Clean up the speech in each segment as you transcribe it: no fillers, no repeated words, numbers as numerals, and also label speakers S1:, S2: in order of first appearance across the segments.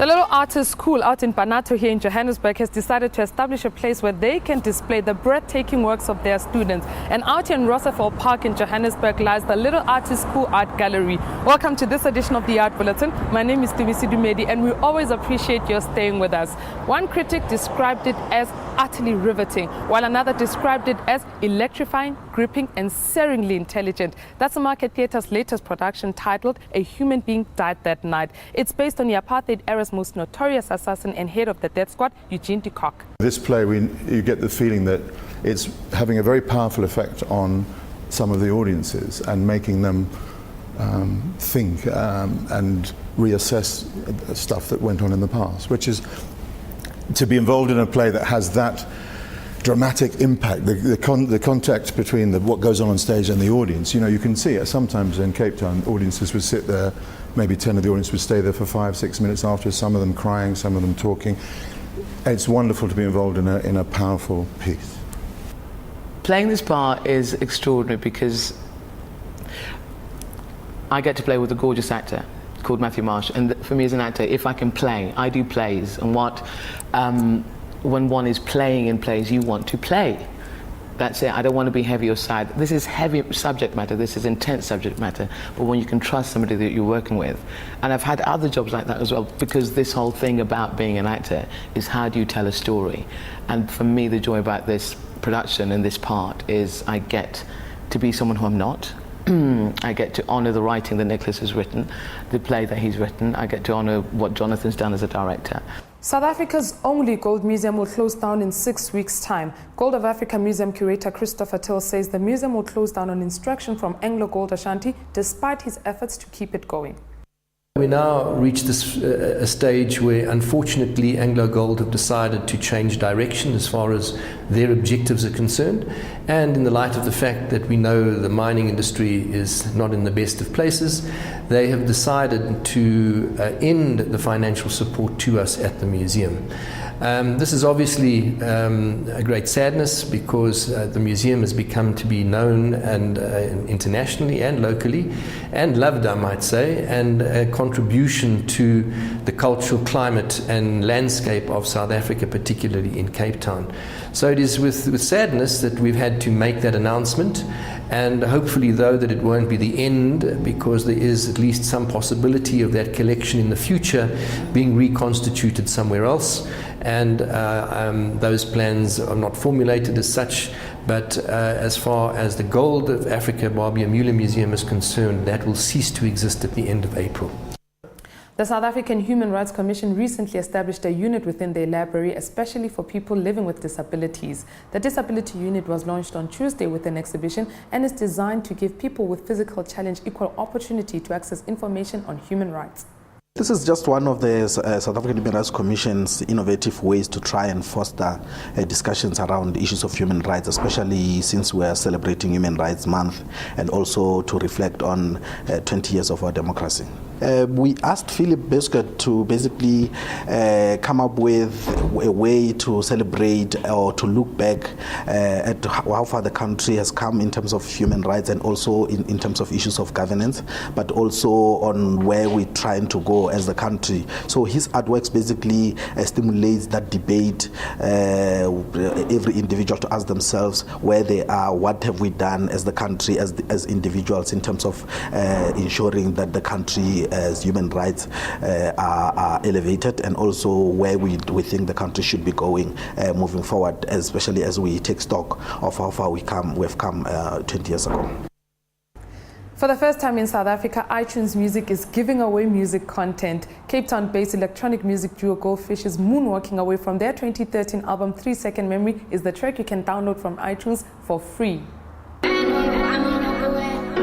S1: The Little Artist School out in Banato here in Johannesburg has decided to establish a place where they can display the breathtaking works of their students. And out here in Roosevelt Park in Johannesburg lies the Little Artist School Art Gallery. Welcome to this edition of the Art Bulletin. My name is SABC Dumedi and we always appreciate your staying with us. One critic described it as utterly riveting, while another described it as electrifying, gripping and searingly intelligent. That's the Market Theatre's latest production titled A Human Being Died That Night. It's based on the apartheid era's most notorious assassin and head of the death squad, Eugene de Kock.
S2: This play, you get the feeling that it's having a very powerful effect on some of the audiences and making them think and reassess stuff that went on in the past, which is to be involved in a play that has that dramatic impact, the contact between what goes on stage and the audience. You know, you can see it sometimes in Cape Town. Audiences would sit there, maybe 10 of the audience would stay there for 5-6 minutes after, some of them crying, some of them talking. It's wonderful to be involved in a powerful piece.
S3: Playing this part is extraordinary because I get to play with a gorgeous actor called Matthew Marsh, and for me as an actor, if I can play, I do plays, and when one is playing in plays, you want to play. That's it. I don't want to be heavy or sad. This is heavy subject matter, this is intense subject matter, but when you can trust somebody that you're working with. And I've had other jobs like that as well, because this whole thing about being an actor is how do you tell a story? And for me, the joy about this production and this part is I get to be someone who I'm not. I get to honour the writing that Nicholas has written, the play that he's written. I get to honour what Jonathan's done as a director.
S1: South Africa's only gold museum will close down in 6 weeks' time. Gold of Africa Museum curator Christopher Till says the museum will close down on instruction from Anglo Gold Ashanti despite his efforts to keep it going.
S4: We now reach a stage where unfortunately Anglo Gold have decided to change direction as far as their objectives are concerned, and in the light of the fact that we know the mining industry is not in the best of places, they have decided to end the financial support to us at the museum. This is obviously a great sadness because the museum has become to be known and internationally and locally and loved, I might say, and a contribution to the cultural climate and landscape of South Africa, particularly in Cape Town. So it is with sadness that we've had to make that announcement, and hopefully though that it won't be the end, because there is at least some possibility of that collection in the future being reconstituted somewhere else. And those plans are not formulated as such, but as far as the Gold of Africa Barbie Mueller Museum is concerned, that will cease to exist at the end of April.
S1: The South African Human Rights Commission recently established a unit within their library, especially for people living with disabilities. The disability unit was launched on Tuesday with an exhibition and is designed to give people with physical challenge equal opportunity to access information on human rights.
S5: This is just one of the South African Human Rights Commission's innovative ways to try and foster discussions around issues of human rights, especially since we are celebrating Human Rights Month, and also to reflect on 20 years of our democracy. We asked Philip Biscuit to basically come up with a way to celebrate or to look back at how far the country has come in terms of human rights, and also in terms of issues of governance, but also on where we're trying to go as the country. So his artworks basically stimulates that debate, every individual to ask themselves where they are, what have we done as the country, as individuals, in terms of ensuring that the country as human rights are elevated, and also where we think the country should be going moving forward, especially as we take stock of how far we've come 20 years ago.
S1: For the first time in South Africa, iTunes Music is giving away music content. Cape Town-based electronic music duo Goldfish is moonwalking away from their 2013 album 3 Second Memory is the track you can download from iTunes for free.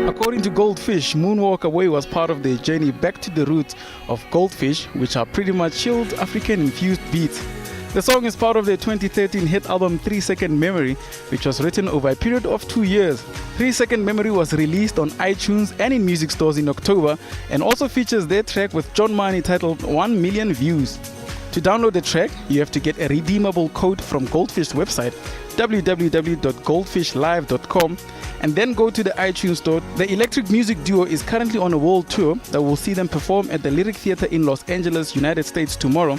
S6: According to Goldfish, Moonwalk Away was part of their journey back to the roots of Goldfish, which are pretty much chilled African-infused beats. The song is part of their 2013 hit album 3 Second Memory, which was written over a period of 2 years. 3 Second Memory was released on iTunes and in music stores in October, and also features their track with John Mani titled 1 Million Views. To download the track, you have to get a redeemable code from Goldfish's website, www.goldfishlive.com, and then go to the iTunes store. The electric music duo is currently on a world tour that will see them perform at the Lyric Theatre in Los Angeles, United States tomorrow,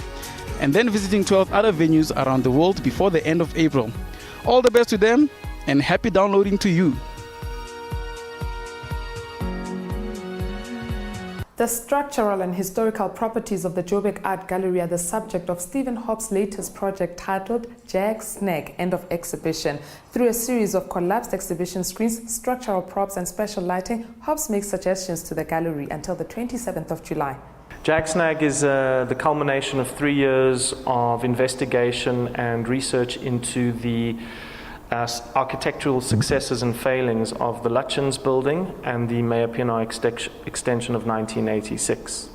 S6: and then visiting 12 other venues around the world before the end of April. All the best to them, and happy downloading to you.
S1: The structural and historical properties of the Joburg Art Gallery are the subject of Stephen Hobbs' latest project titled Jag Snag, End of Exhibition. Through a series of collapsed exhibition screens, structural props and special lighting, Hobbs makes suggestions to the gallery until the 27th of July.
S7: Jag Snag is the culmination of 3 years of investigation and research into the architectural successes and failings of the Lutyens building and the Mayor Pienaar extension of 1986.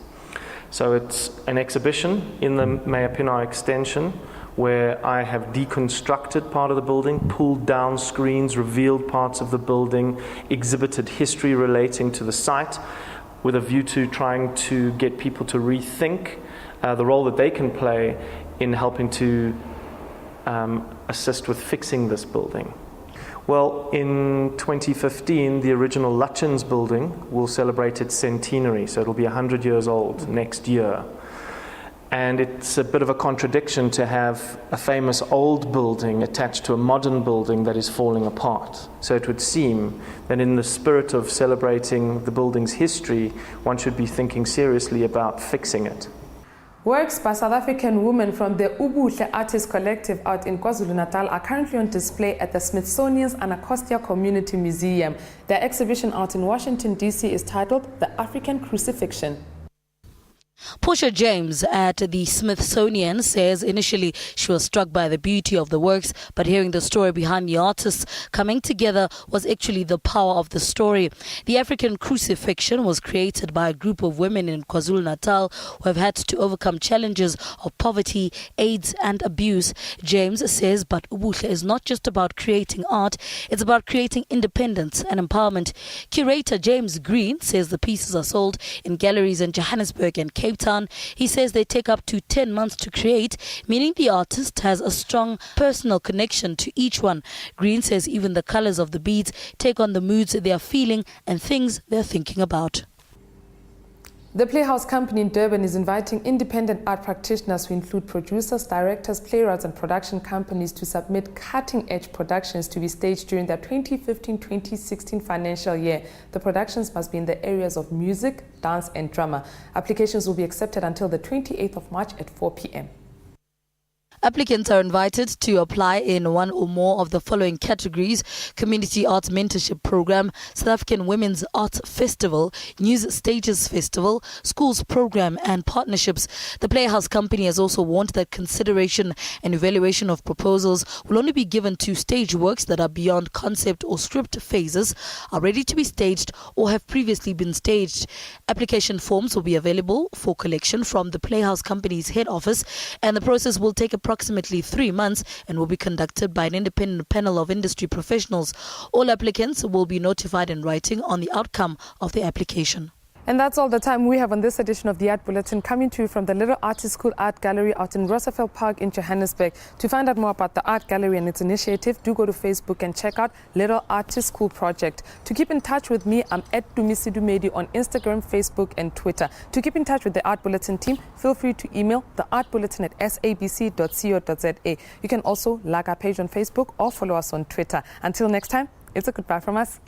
S7: So it's an exhibition in the Mayor Pienaar extension where I have deconstructed part of the building, pulled down screens, revealed parts of the building, exhibited history relating to the site with a view to trying to get people to rethink the role that they can play in helping to assist with fixing this building. Well, in 2015, the original Lutyens building will celebrate its centenary, so it'll be 100 years old next year. And it's a bit of a contradiction to have a famous old building attached to a modern building that is falling apart. So it would seem that in the spirit of celebrating the building's history, one should be thinking seriously about fixing it.
S1: Works by South African women from the Ubuhle Artist Collective out in KwaZulu-Natal are currently on display at the Smithsonian's Anacostia Community Museum. Their exhibition out in Washington, D.C. is titled The African Crucifixion.
S8: Portia James at the Smithsonian says initially she was struck by the beauty of the works, but hearing the story behind the artists coming together was actually the power of the story. The African Crucifixion was created by a group of women in KwaZulu-Natal who have had to overcome challenges of poverty, AIDS and abuse. James says, but Ubuhle is not just about creating art, it's about creating independence and empowerment. Curator James Green says the pieces are sold in galleries in Johannesburg and Cape Town. He says they take up to 10 months to create, meaning the artist has a strong personal connection to each one. Green says even the colors of the beads take on the moods they are feeling and things they're thinking about.
S1: The Playhouse Company in Durban is inviting independent art practitioners who include producers, directors, playwrights and production companies to submit cutting-edge productions to be staged during their 2015-2016 financial year. The productions must be in the areas of music, dance and drama. Applications will be accepted until the 28th of March at 4 p.m.
S8: Applicants are invited to apply in one or more of the following categories: Community Arts Mentorship Program, South African Women's Arts Festival, News Stages Festival, Schools Program and Partnerships. The Playhouse Company has also warned that consideration and evaluation of proposals will only be given to stage works that are beyond concept or script phases, are ready to be staged or have previously been staged. Application forms will be available for collection from the Playhouse Company's head office, and the process will take approximately 3 months and will be conducted by an independent panel of industry professionals. All applicants will be notified in writing on the outcome of the application.
S1: And that's all the time we have on this edition of the Art Bulletin, coming to you from the Little Artist School Art Gallery out in Roosevelt Park in Johannesburg. To find out more about the Art Gallery and its initiative, do go to Facebook and check out Little Artist School Project. To keep in touch with me, I'm @Dumisidumedi on Instagram, Facebook and Twitter. To keep in touch with the Art Bulletin team, feel free to email theartbulletin@sabc.co.za. You can also like our page on Facebook or follow us on Twitter. Until next time, it's a goodbye from us.